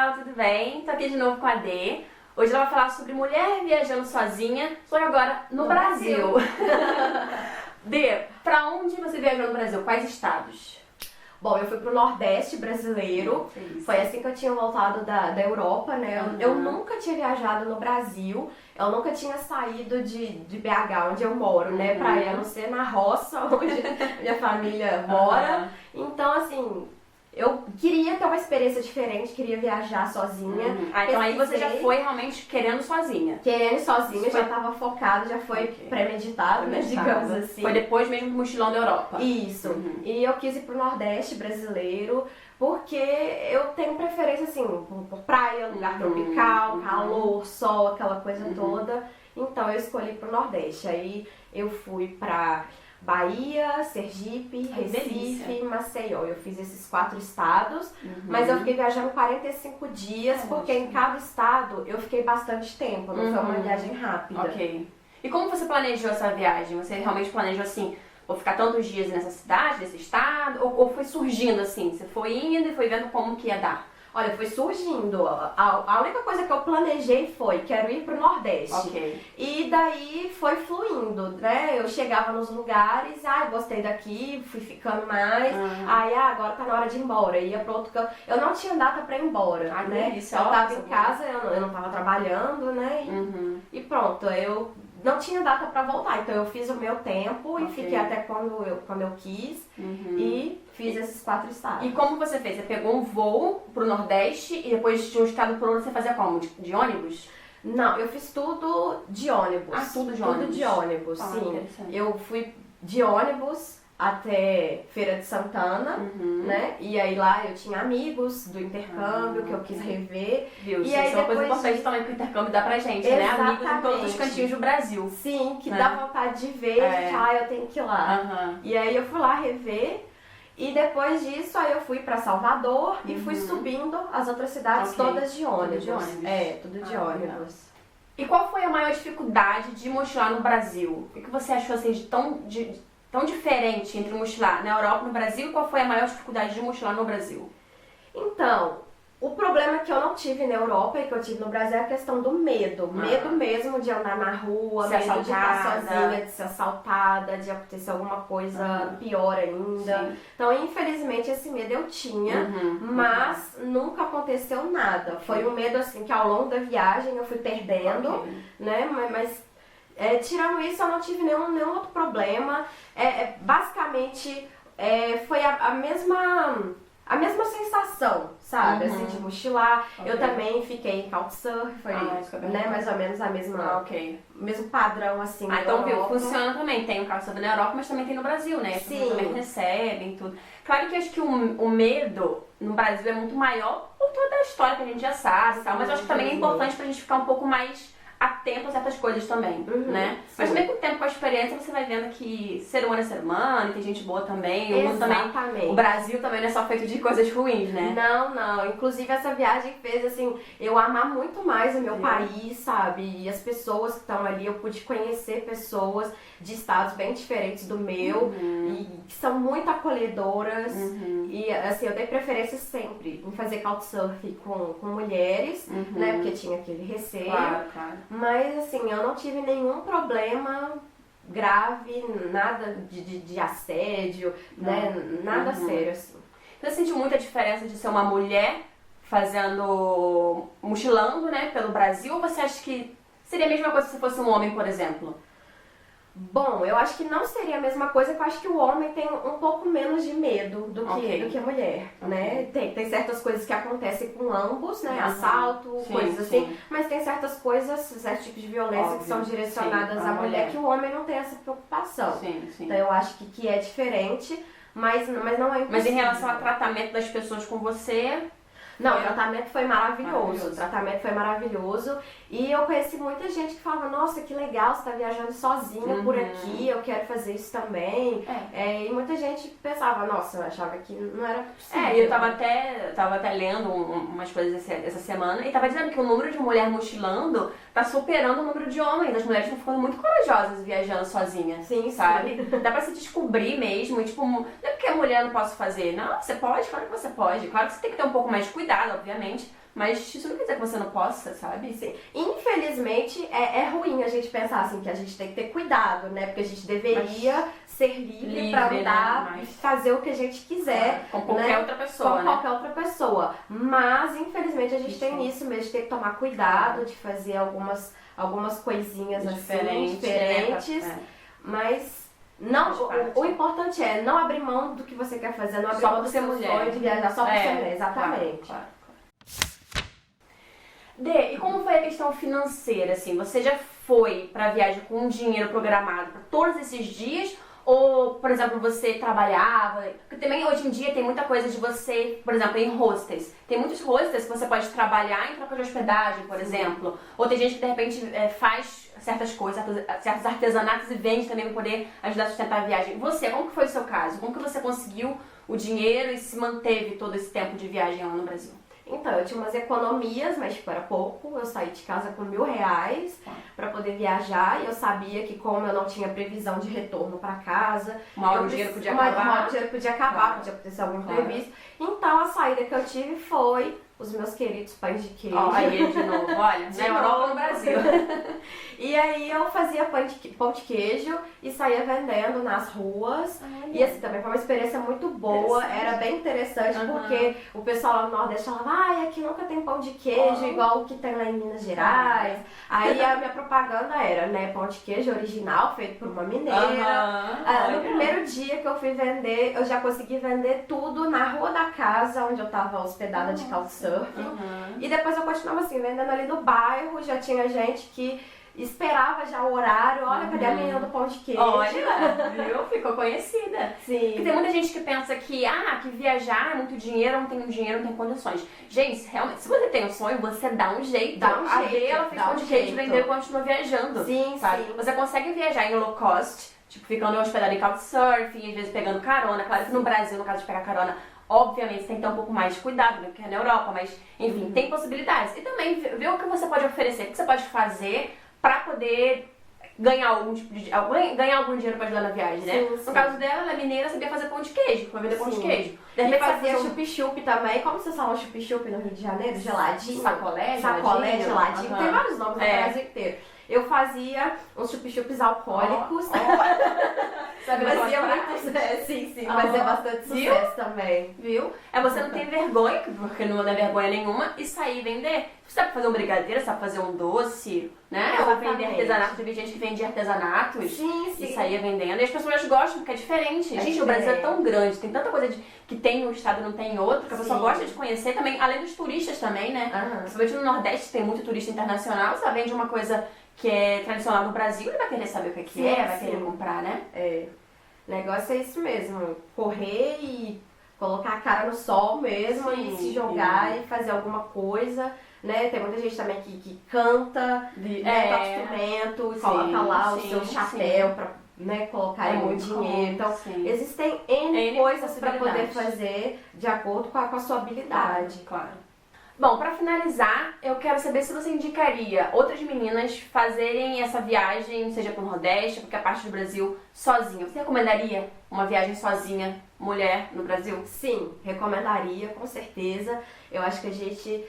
pessoal, tudo bem? Tô aqui de novo com a Dê. Hoje ela vai falar sobre mulher viajando sozinha, só que agora no Brasil. Dê, pra onde você viajou no Brasil? Quais estados? Bom, eu fui pro Nordeste brasileiro, foi assim que eu tinha voltado da Europa, né? Eu nunca tinha viajado no Brasil, eu nunca tinha saído de BH, onde eu moro, né? Pra ir, a não ser na roça, onde minha família mora. Então, assim, eu queria ter uma experiência diferente, queria viajar sozinha. Então aí você já foi realmente querendo sozinha? Querendo sozinha, já tava focado, já foi premeditado, né? Digamos assim. Foi depois mesmo do mochilão da Europa? Isso. E eu quis ir pro Nordeste brasileiro, porque eu tenho preferência, assim, por praia, lugar tropical, calor, sol, aquela coisa toda. Então eu escolhi pro Nordeste. Aí eu fui pra Bahia, Sergipe, Recife, Maceió. Eu fiz esses 4 estados, mas eu fiquei viajando 45 dias, porque em cada estado eu fiquei bastante tempo, não foi uma viagem rápida. Ok. E como você planejou essa viagem? Você realmente planejou assim, vou ficar tantos dias nessa cidade, nesse estado? Ou foi surgindo assim? Você foi indo e foi vendo como que ia dar? Olha, foi surgindo. A única coisa que eu planejei foi, quero ir pro Nordeste. E daí foi fluindo, né? Eu chegava nos lugares, gostei daqui, fui ficando mais. Aí, agora tá na hora de ir embora. Ia pro outro canto. Eu não tinha data pra ir embora, né? Eu tava em casa, eu não tava trabalhando, né? E pronto, eu não tinha data pra voltar. Então eu fiz o meu tempo e fiquei até quando eu quis. E fiz esses 4 estados. E como você fez? Você pegou um voo pro Nordeste e depois de um estado pro outro você fazia como? De ônibus? Não, eu fiz tudo de ônibus. Tudo de ônibus? Tudo de ônibus, sim. Eu fui de ônibus até Feira de Santana, né? E aí lá eu tinha amigos do intercâmbio que eu quis rever. Viu? E isso aí é uma coisa importante também que o intercâmbio dá pra gente, né? Amigos em todos os cantinhos do Brasil. Sim, que dá vontade de ver e eu tenho que ir lá. E aí eu fui lá rever. E depois disso, aí eu fui pra Salvador e fui subindo as outras cidades todas de ônibus. Tudo de ônibus. E qual foi a maior dificuldade de mochilar no Brasil? O que você achou assim de tão diferente entre mochilar na Europa e no Brasil? E qual foi a maior dificuldade de mochilar no Brasil? Então, o problema que eu não tive na Europa e que eu tive no Brasil é a questão do medo. Medo mesmo de andar na rua, medo de estar sozinha, de ser assaltada, de acontecer alguma coisa pior ainda. Então, infelizmente, esse medo eu tinha, mas nunca aconteceu nada. Foi um medo assim que ao longo da viagem eu fui perdendo, né? Mas tirando isso, eu não tive nenhum outro problema. Basicamente, foi a mesma sensação, sabe? Assim, de mochilar. Eu também fiquei em Couchsurfing, foi né, mais ou menos a mesma, mesmo padrão, assim, então viu, funciona também. Tem o Couchsurfing na Europa, mas também tem no Brasil, né? As pessoas também recebem tudo. Claro que eu acho que o medo no Brasil é muito maior por toda a história que a gente já sabe e tal, mas eu acho que também é importante pra gente ficar um pouco mais atento a certas coisas também, né? Mas também com o tempo, com a experiência, você vai vendo que ser humano é ser humano, tem gente boa também, o mundo também, o Brasil também não é só feito de coisas ruins, né? Não, inclusive essa viagem fez, assim, eu amar muito mais o meu país, sabe? E as pessoas que estão ali, eu pude conhecer pessoas de estados bem diferentes do meu e que são muito acolhedoras e, assim, eu dei preferência sempre em fazer couchsurfing com mulheres, né? Porque tinha aquele receio. Claro. Mas assim, eu não tive nenhum problema grave, nada de assédio, né? Nada sério, assim. Você sentiu muita diferença de ser uma mulher mochilando, né, pelo Brasil, ou você acha que seria a mesma coisa se fosse um homem, por exemplo? Bom, eu acho que não seria a mesma coisa, que eu acho que o homem tem um pouco menos de medo do que a mulher, né? Tem certas coisas que acontecem com ambos, né? Assalto, coisas assim, mas tem certos tipos de violência que são direcionadas à mulher, que o homem não tem essa preocupação. Então eu acho que é diferente, mas não é impossível. Mas em relação ao tratamento das pessoas com você... Não, o tratamento foi maravilhoso. O tratamento foi maravilhoso. E eu conheci muita gente que falava, nossa, que legal, você tá viajando sozinha por aqui, eu quero fazer isso também. E muita gente pensava, nossa, eu achava que não era possível. Eu tava até lendo umas coisas essa semana e tava dizendo que o número de mulher mochilando tá superando o número de homens. As mulheres estão ficando muito corajosas viajando sozinha. Sim, sabe? Dá pra se descobrir mesmo. E, tipo, não é porque a mulher não posso fazer. Não, você pode, claro que você pode. Claro que você tem que ter um pouco mais de cuidado, obviamente. Mas isso não quer dizer que você não possa, sabe? Sim. Infelizmente, é ruim a gente pensar assim, que a gente tem que ter cuidado, né? Porque a gente deveria ser livre pra andar, né? fazer o que a gente quiser. Com qualquer né? outra pessoa, Com qualquer outra pessoa. Mas, infelizmente, a gente tem isso mesmo, de ter que tomar cuidado, de fazer algumas coisinhas assim, diferentes. Né? Mas não, o importante é não abrir mão do que você quer fazer, não abrir mão do seu sonho de viajar só por ser mulher. Exatamente. Claro. Dê, e como foi a questão financeira, assim? Você já foi pra viagem com um dinheiro programado para todos esses dias? Ou, por exemplo, você trabalhava? Porque também hoje em dia tem muita coisa de você, por exemplo, em hostels. Tem muitos hostels que você pode trabalhar em troca de hospedagem, por exemplo. Ou tem gente que de repente faz certas coisas, certos artesanatos e vende também para poder ajudar a sustentar a viagem. Você, como que foi o seu caso? Como que você conseguiu o dinheiro e se manteve todo esse tempo de viagem lá no Brasil? Então, eu tinha umas economias, mas tipo, era pouco. Eu saí de casa com R$1.000 para poder viajar e eu sabia que como eu não tinha previsão de retorno para casa, uma hora o dinheiro podia acabar. Uma hora o dinheiro podia acabar, podia acontecer algum imprevisto. Então, a saída que eu tive foi os meus queridos pães de queijo. Aí de novo, olha, na Europa ou no Brasil. E aí eu fazia pão de queijo e saía vendendo nas ruas. E assim, também foi uma experiência muito boa, era bem interessante, porque o pessoal lá no Nordeste falava, aqui nunca tem pão de queijo igual o que tem lá em Minas Gerais. Aí a minha propaganda era, né, pão de queijo original, feito por uma mineira. No primeiro dia que eu fui vender, eu já consegui vender tudo na rua da casa, onde eu tava hospedada de couchsurfing. E depois eu continuava assim, vendendo ali no bairro, já tinha gente que esperava já o horário, olha, cadê a menina do pão de queijo? Olha, viu? Ficou conhecida. Sim. Porque tem muita gente que pensa que viajar é muito dinheiro, não tem dinheiro, não tem condições. Gente, realmente, se você tem um sonho, você dá um jeito. A Bê, ela fez pão de queijo, vendeu e continua viajando. Sim, sabe? sim. Você consegue viajar em low cost, tipo, ficando hospedado em couchsurfing, às vezes pegando carona. Claro que no Brasil, no caso de pegar carona, obviamente você tem que ter um pouco mais de cuidado do que é na Europa, mas enfim, tem possibilidades. E também ver o que você pode oferecer, o que você pode fazer pra poder ganhar algum dinheiro pra ajudar na viagem, né? Sim, sim. No caso dela, ela é mineira, sabia fazer pão de queijo, foi vender pão de queijo. De E repente fazia chup-chup também. Como vocês falam chup-chup no Rio de Janeiro? Geladinho. Sacolé, geladinho. Tem vários nomes no Brasil inteiro. Eu fazia uns chup-chups alcoólicos. Fazia fazia bastante sucesso também. Viu? Você não tem vergonha, porque não é vergonha nenhuma, e sair vender. Você sabe fazer um brigadeiro, sabe fazer um doce, né? Ou vender artesanato. Teve gente que vendia artesanatos e saía vendendo. E as pessoas gostam, porque é diferente. Gente, o Brasil é tão grande, tem tanta coisa que tem em um estado e não tem em outro, que a pessoa gosta de conhecer também, além dos turistas também, né? Principalmente no Nordeste tem muito turista internacional, você vende uma coisa que é tradicional no Brasil, ele vai querer saber o que vai querer comprar, né? O negócio é isso mesmo, correr e colocar a cara no sol mesmo e se jogar e fazer alguma coisa, né? Tem muita gente também que canta, toca instrumento, coloca lá o seu chapéu pra, né, colocar muito dinheiro. Então, existem N coisas pra poder fazer de acordo com a sua habilidade. Claro. Bom, pra finalizar, eu quero saber se você indicaria outras meninas fazerem essa viagem, seja pro Nordeste, qualquer parte do Brasil, sozinha. Você recomendaria uma viagem sozinha, mulher, no Brasil? Sim, recomendaria, com certeza. Eu acho que a gente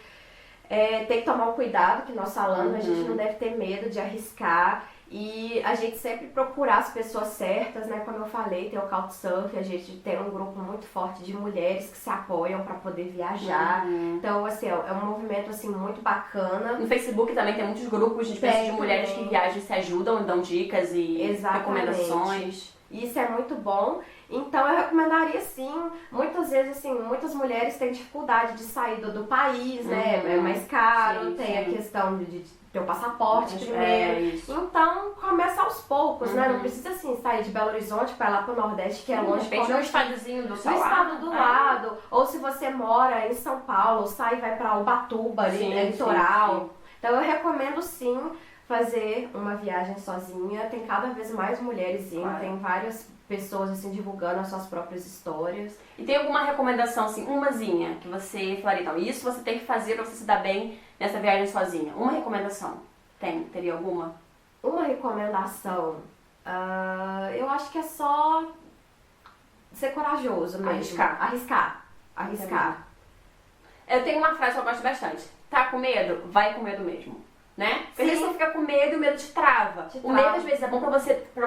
tem que tomar um cuidado, que nós falamos, a gente não deve ter medo de arriscar. E a gente sempre procurar as pessoas certas, né? Como eu falei, tem o Couchsurfing, a gente tem um grupo muito forte de mulheres que se apoiam para poder viajar. Então, assim, é um movimento assim muito bacana. No Facebook também tem muitos grupos de mulheres que viajam e se ajudam, dão dicas e recomendações. Isso é muito bom. Então eu recomendaria sim, muitas vezes assim, muitas mulheres têm dificuldade de sair do país, né? É mais caro, tem a questão de ter o passaporte primeiro. Então começa aos poucos, né? Não precisa assim sair de Belo Horizonte para ir lá pro Nordeste, que é longe. De repente no estadozinho do seu estado do lado. Ou se você mora em São Paulo, sai e vai para Ubatuba, ali, litoral. Então eu recomendo sim fazer uma viagem sozinha. Tem cada vez mais mulheres indo, tem várias pessoas assim divulgando as suas próprias histórias. E tem alguma recomendação assim, umazinha, que você falaria, então, isso você tem que fazer pra você se dar bem nessa viagem sozinha? Uma recomendação? Teria alguma? Uma recomendação? Eu acho que é só ser corajoso mesmo. Arriscar. Arriscar. Eu tenho uma frase que eu gosto bastante. Tá com medo? Vai com medo mesmo. Né? Porque às vezes você fica com medo e o medo te trava. Te o medo às vezes é bom pra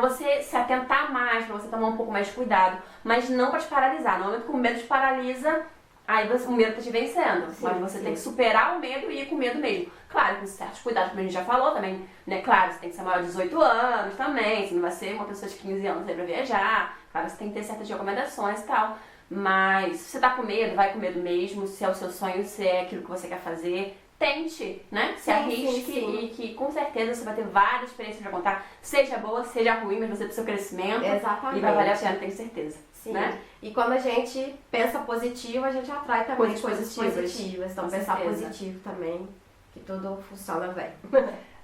você se atentar mais, pra você tomar um pouco mais de cuidado, mas não pra te paralisar. No momento que o medo te paralisa, aí o medo tá te vencendo. Mas você tem que superar o medo e ir com medo mesmo. Claro, com certos cuidados, como a gente já falou também, né? Claro, você tem que ser maior de 18 anos também, você não vai ser uma pessoa de 15 anos aí pra viajar. Claro, você tem que ter certas recomendações e tal. Mas se você tá com medo, vai com medo mesmo. Se é o seu sonho, se é aquilo que você quer fazer, tente, né? Se arrisque e que com certeza você vai ter várias experiências pra contar. Seja boa, seja ruim, mas você tem o seu crescimento. Exatamente. E vai valer a pena, tenho certeza. Sim. Né? E quando a gente pensa positivo, a gente atrai também coisas positivas. Então pensar positivo também, que tudo funciona bem.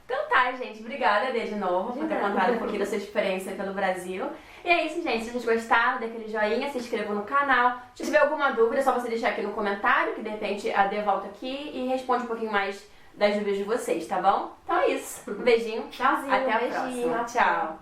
Então tá, gente. Obrigada, Dê, de novo, por ter contado um pouquinho da sua experiência pelo Brasil. E é isso, gente. Se vocês gostaram, dê aquele joinha, se inscrevam no canal. Se tiver alguma dúvida, é só você deixar aqui no comentário, que de repente a Dê volta aqui e responde um pouquinho mais das dúvidas de vocês, tá bom? Então é isso. Um beijinho. Tchauzinho. Até a próxima. Tchau.